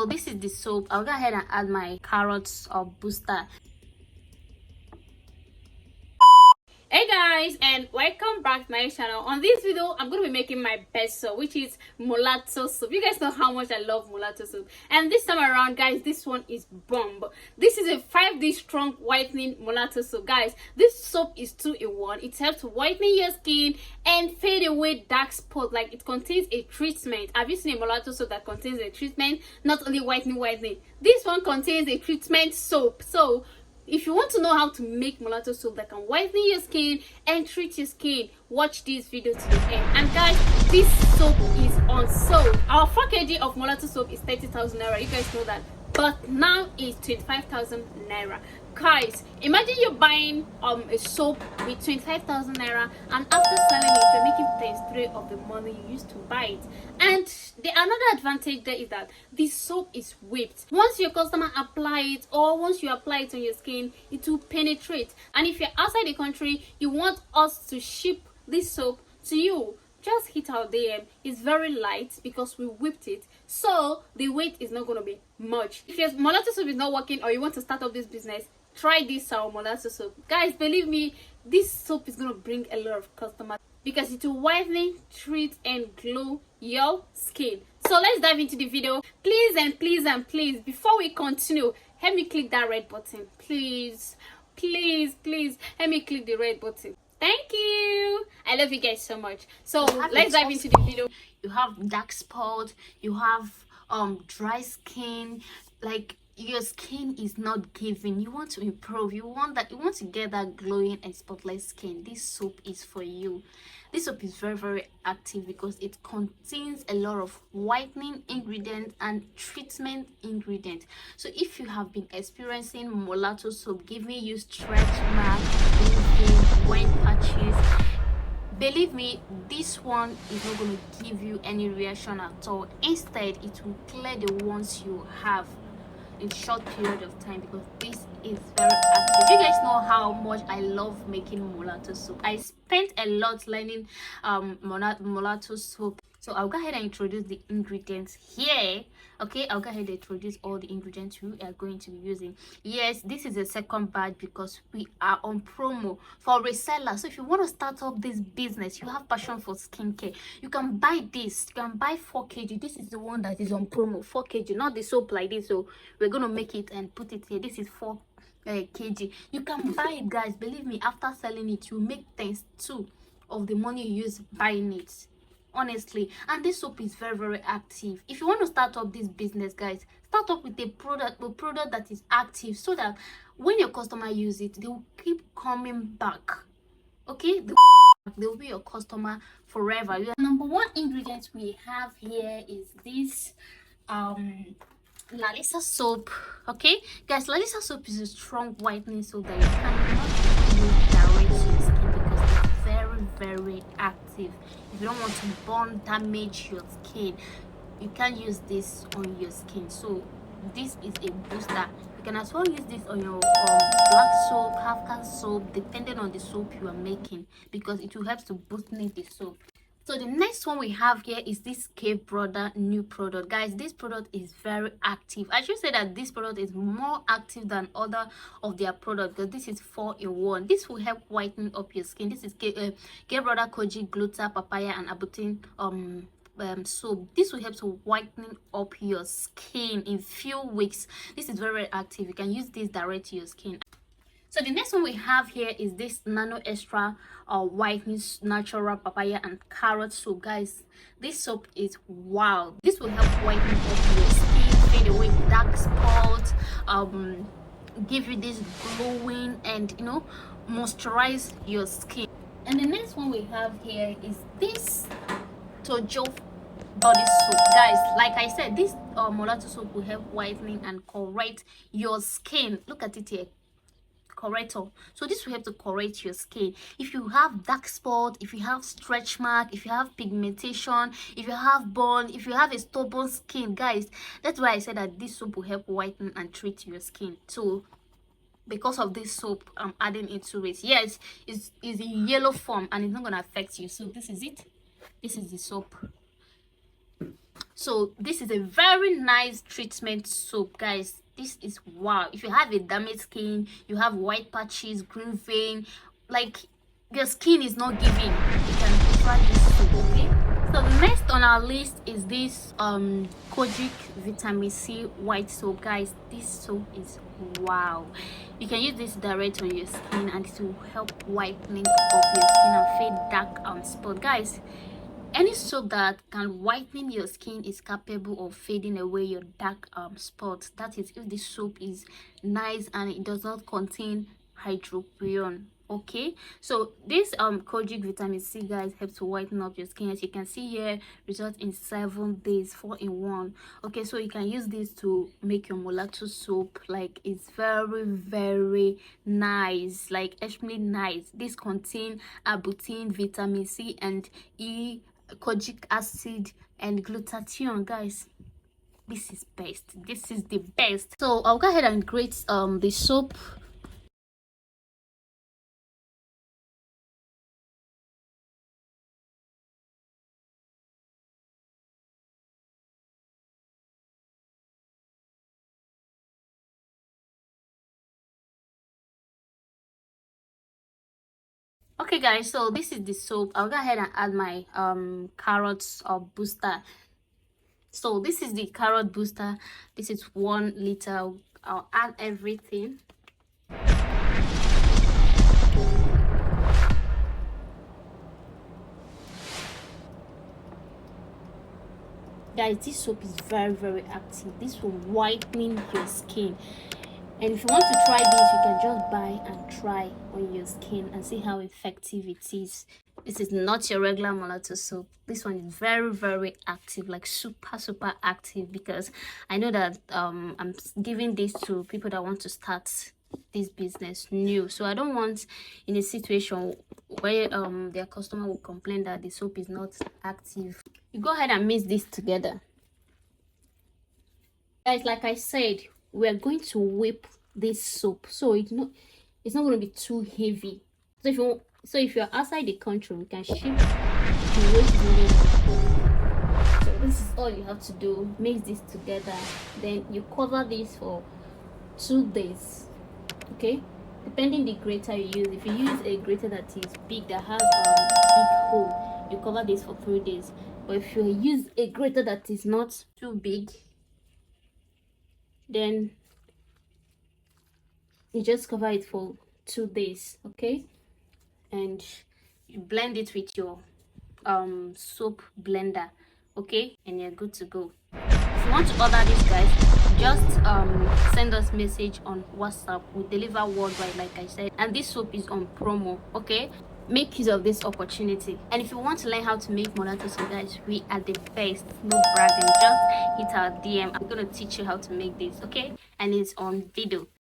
So this is the soap. I'll go ahead and add my carrots or booster. Hey guys, and welcome back to my channel. On this video I'm going to be making my best soap, which is mulatto soap. You guys know how much I love mulatto soap, and this time around, guys, this one is bomb. This is a 5D strong whitening mulatto soap. Guys, this soap is 2-in-1. It helps whitening your skin and fade away dark spots. Like, it contains a treatment. Have you seen a mulatto soap that contains a treatment? Not only whitening. This one contains a treatment soap. So if you want to know how to make mulatto soap that can whiten your skin and treat your skin, watch this video to the end. And guys, this soap is on sale. Our 4 kg of mulatto soap is 30,000 naira. You guys know that, but now it's 25,000 naira. Guys, imagine you're buying a soap with 25,000 naira, and after selling it you're making times 3 of the money you used to buy it. And the another advantage there is that this soap is whipped. Once your customer apply it, or once you apply it on your skin, it will penetrate. And if you're outside the country, you want us to ship this soap to you, just hit our DM. It's very light because we whipped it, so the weight is not going to be much. If your mulatto soap is not working, or you want to start up this business, try this our mulatto soap. Guys, believe me, this soap is going to bring a lot of customers because it will whiten, treat and glow your skin. So let's dive into the video. Please and please and please, before we continue, help me click that red button. Please help me click the red button. Thank you. I love you guys so much. So let's dive into the video. You have dark spot, you have dry skin, like your skin is not giving. You want to improve, you want to get that glowing and spotless skin. This soap is for you. This soap is very active because it contains a lot of whitening ingredients and treatment ingredients. So if you have been experiencing mulatto soap giving you stretch marks, white patches, believe me, this one is not going to give you any reaction at all. Instead, it will clear the ones you have in short period of time, because this is very active. You guys know how much I love making mulatto soap. I spent a lot learning mulatto soap. So I'll go ahead and introduce the ingredients here. Okay, I'll go ahead and introduce all the ingredients we are going to be using. Yes, this is the second batch because we are on promo for resellers. So if you want to start up this business, you have passion for skincare, you can buy this. You can buy 4 kg. This is the one that is on promo, 4 kg, not the soap like this. So we're going to make it and put it here. This is 4 kg. You can buy it, guys. Believe me, after selling it, you make times 2 of the money you use buying it, honestly. And this soap is very active. If you want to start up this business, guys, start up with a product that is active, so that when your customer use it, they will keep coming back. Okay, they will be your customer forever. Number 1 ingredient we have here is this Lalisa soap. Okay guys, Lalisa soap is a strong whitening soap that you cannot use direct to your skin because it's very active. If you don't want to burn, damage your skin, you can't use this on your skin. So this is a booster. You can as well use this on your black soap, half-can soap, depending on the soap you are making, because it will help to boost the soap. So the next one we have here is this Cave Brother new product. Guys, this product is very active. I should say that this product is more active than other of their products because this is 4-in-1. This will help whiten up your skin. This is Cave Brother Koji Gluta Papaya and Abutin soap. This will help to whiten up your skin in few weeks. This is very active. You can use this direct to your skin. So the next one we have here is this Nano Extra whitening natural papaya and carrot soap. Guys, this soap is wow. This will help whiten up your skin, fade away dark spots, give you this glowing and moisturize your skin. And the next one we have here is this Tojo body soap. Guys, like I said, this mulatto soap will help whitening and correct your skin. Look at it here, corrector. So this will help to correct your skin. If you have dark spot, if you have stretch mark, if you have pigmentation, if you have burn, if you have a stubborn skin, guys, that's why I said that this soap will help whiten and treat your skin. So because of this soap, I'm adding it to it. Yes, it's in yellow form and it's not going to affect you. So this is it. This is the soap. So this is a very nice treatment soap, guys. This is wow. If you have a damaged skin, you have white patches, green vein, like your skin is not giving, you can try this soap. Okay, so next on our list is this kojic vitamin C white soap, guys. This soap is wow. You can use this direct on your skin and it will help whitening up your skin and fade dark spot, guys. Any soap that can whiten your skin is capable of fading away your dark spots. That is if the soap is nice and it does not contain hydroquinone. Okay, so this kojic vitamin C, guys, helps to whiten up your skin. As you can see here, result in 7 days, 4 in 1. Okay, so you can use this to make your mulatto soap. Like, it's very nice, like extremely nice. This contain arbutin, vitamin C and E, kojic acid and glutathione, guys. This is best. This is the best. So I'll go ahead and grate the soap. Okay, guys, so this is the soap. I'll go ahead and add my carrots or booster. So this is the carrot booster. This is 1 liter. I'll add everything. Guys, this soap is very active. This will whitening your skin. And if you want to try this, you can just buy and try on your skin and see how effective it is. This is not your regular mulatto soap. This one is very active, like super active, because I know that I'm giving this to people that want to start this business new. So I don't want in a situation where their customer will complain that the soap is not active. You go ahead and mix this together, guys. Like I said, we're going to whip this soap, so it's not going to be too heavy. So if you're outside the country, we can ship the weight. So this is all you have to do. Mix this together, then you cover this for 2 days. Okay, depending the grater you use. If you use a grater that is big, that has a big hole, you cover this for 3 days. But if you use a grater that is not too big, then you just cover it for 2 days. Okay, and you blend it with your soap blender. Okay, and you're good to go. If you want to order this, guys, just send us message on WhatsApp. We deliver worldwide, like I said, and this soap is on promo. Okay, make use of this opportunity. And if you want to learn how to make mulatto soap, guys, we are the best. No bragging, just hit our DM. I'm gonna teach you how to make this. Okay, and it's on video.